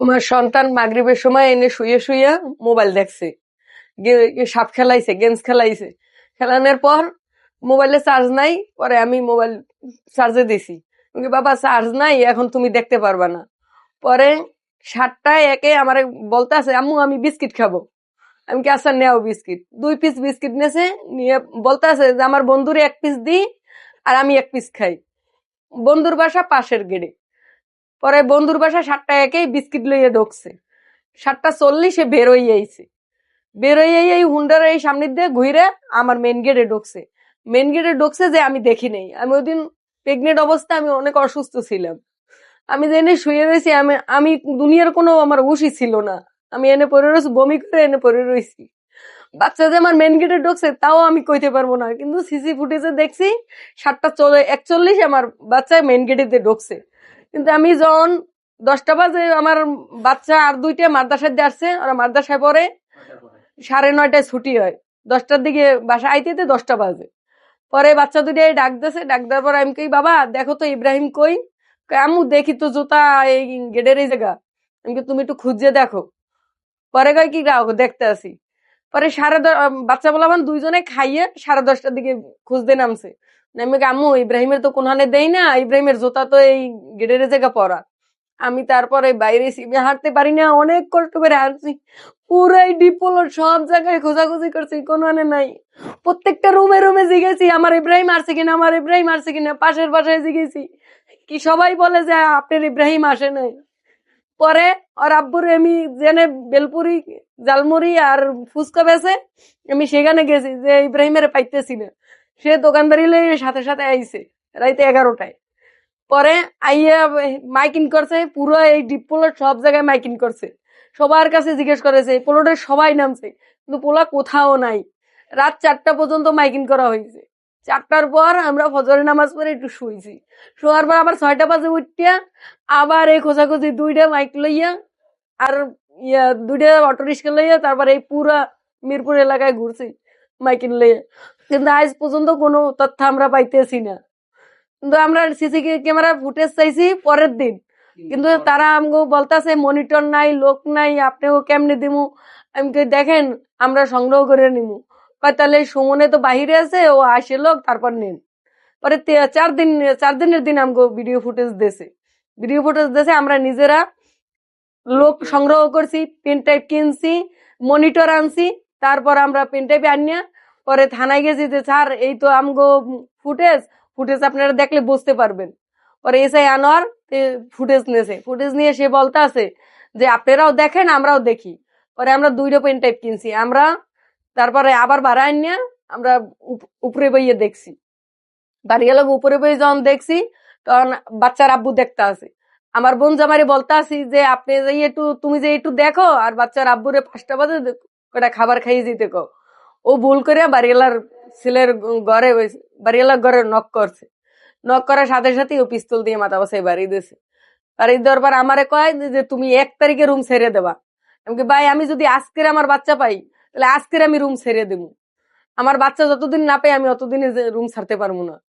আমার সন্তান মাগরিবের সময় এনে শুয়ে শুয়ে মোবাইল দেখছে, সাপ খেলাইছে, গেমস খেলাইছে। খেলানোর পর মোবাইলে চার্জ নাই, পরে আমি মোবাইল চার্জে দিছি। বাবা চার্জ নাই, এখন তুমি দেখতে পারবা না। পরে 7টায় একে আমার বলতে আছে, আম্মু আমি বিস্কিট খাবো। আমি কি আচ্ছা নেও বিস্কিট। 2 পিস বিস্কিট নেছে, নিয়ে বলতে আছে যে আমার বন্ধুরে 1 পিস দিই আর আমি 1 পিস খাই। বন্ধুর বাসা পাশের গেড়ে। পরে বন্ধুর বাসা 7টায় একেই বিস্কিট লইয়ে ঢুকছে। 7টা 40 বের হয়ে আইছে। বের হয়ে এই হুন্ডার এই সামনে দিয়ে ঘুরে আমার মেন গেটে ঢুকছে। মেন গেটে ঢুকছে যে আমি দেখি নাই। আমি ওইদিন প্রেগনেন্ট অবস্থা, আমি অনেক অসুস্থ ছিলাম। আমি যে এনে শুয়ে রয়েছি, আমি আমি দুনিয়ার কোনো আমার হুশই ছিল না। আমি এনে পড়ে রয়েছি, বমি করে এনে পড়ে রয়েছি। বাচ্চা যে আমার মেন গেটে ঢুকছে তাও আমি কইতে পারবো না, কিন্তু সিসি ফুটেজে দেখছি 7টা 41 আমার বাচ্চা মেন গেটে ঢুকছে। কিন্তু আমি যখন 10টা বাজে আমার বাচ্চা আর 2টা মাদ্রাসায় দিয়ে আসছে, ওরা মাদ্রাসায় পড়ে, 9:30টায় ছুটি হয়। 10টার দিকে বাসা আইতে 10টা বাজে। পরে বাচ্চা দুইটাই ডাক দিয়েছে, ডাক দেওয়ার পর আমি কই বাবা দেখো তো ইব্রাহিম কই। আম্মু দেখি তো জুতা এই গেটের এই জায়গা। আমি তুমি একটু খুঁজে দেখো। পরে কয় কি রাখো, দেখতে আসি। পরে বাচ্চা বলাবান দুইজনে খাইয়ে 10:30টার দিকে খুঁজতে নামছে। আমি আম্মু ইব্রাহিমের তো কোনখানে দেই না, ইব্রাহিমের জুতা তো এই গেটের জায়গা পরা। আমি তারপরে বাইরে হাঁটতে পারি না, অনেক কষ্ট করে হাঁটছি। পুরাই ডিপোল সব জায়গায় খোঁজাখুঁজি করছি, কোনখানে নাই। প্রত্যেকটা রুমে রুমে জিগেছি আমার ইব্রাহিম আসছে কিনা, আমার ইব্রাহিম আসছে কিনা। পাশের বাসায় জিগেছি, কি সবাই বলে যে আপনার ইব্রাহিম আসে নাই। পরে ওর আব্বুর আমি জেনে বেলপুরি জালমুড়ি আর ফুচকা বেছে আমি সেখানে গেছি, যে ইব্রাহিমের পাইতেছি না। সে দোকানদারি লই সাথে সাথে আইছে রাইতে 11টায়। পরে আইয়া মাইকিং করছে, পুরো এই ডিপ প্লট সব জায়গায় মাইকিং করছে। সবার কাছে জিজ্ঞেস করেছে, প্লটের সবাই নামছে, কিন্তু পোলা কোথাও নাই। রাত 4টা পর্যন্ত মাইকিং করা হয়েছে। 4টার পর আমরা ফজরের নামাজ পড়ে একটু শুয়েছি। শোয়ার পর আবার 6টা বাজে উঠিয়া আবার এই খোঁজাখুঁজি 2টা মাইক লইয়া আর 2টা অটো রিক্সা লইয়া তারপর এই পুরা মিরপুর এলাকায় ঘুরছি মাইকিং লইয়া। কিন্তু আজ পর্যন্ত কোনো তথ্য আমরা পাইতেছি না। কিন্তু আমরা সিসি ক্যামেরা ফুটেজ চাইছি পরের দিন, কিন্তু তারা আমাকে বলতেছে মনিটর নাই, লোক নাই, আপনিও কেমনে দিমু। আমি দেখেন আমরা সংগ্রহ করে নিমু। তাহলে সুমনে তো বাহিরে আছে, ও আসে লোক তারপর নেন। পরে 4 দিনের দিন আমাকে ভিডিও ফুটেজ দিয়েছে। ভিডিও ফুটেজ দিয়েছে, আমরা নিজেরা লোক সংগ্রহ করছি, পেন টাইপ কিনছি, মনিটর আনছি। তারপর আমরা পেন টাইপে আনিয়া পরে থানায় গেছি যে স্যার এই তো আমগো ফুটেজ, ফুটেজ আপনারা দেখলে বুঝতে পারবেন। পরে এসআই আনোয়ার ফুটেজ নিয়েছে, ফুটেজ নিয়ে সে বলতে আছে যে আপনারাও দেখেন আমরাও দেখি। পরে আমরা 2টা পেন টাইপ কিনছি আমরা। তারপরে আবার ভাড়া আনিয়া আমরা উপরে বইয়ে দেখছি। বাড়ি গেল উপরে বইয়ে যখন দেখছি তখন বাচ্চার আব্বু দেখতে আছে। আমার বোন জামারি বলতে আসি যে আপনি যে একটু তুমি যে একটু দেখো, আর বাচ্চার আব্বুরে 5টা বাজে কটা খাবার খাইয়ে দিতে কো। ও ভুল করে বাড়িওয়ালার ছেলের ঘরে, বাড়িওয়ালার ঘরে নক করছে। নক করার সাথে সাথে ও পিস্তল দিয়ে মাথা বসাই বাড়ি দিয়েছে। বাড়ি দেওয়ার পর আমারে কয় যে তুমি 1 তারিখে রুম ছেড়ে দেবা। আমি ভাই আমি যদি আজকের আমার বাচ্চা পাই তাহলে আজকের আমি রুম ছেড়ে দেবো। আমার বাচ্চা যতদিন না পাই আমি অতদিনে রুম ছাড়তে পারবো না।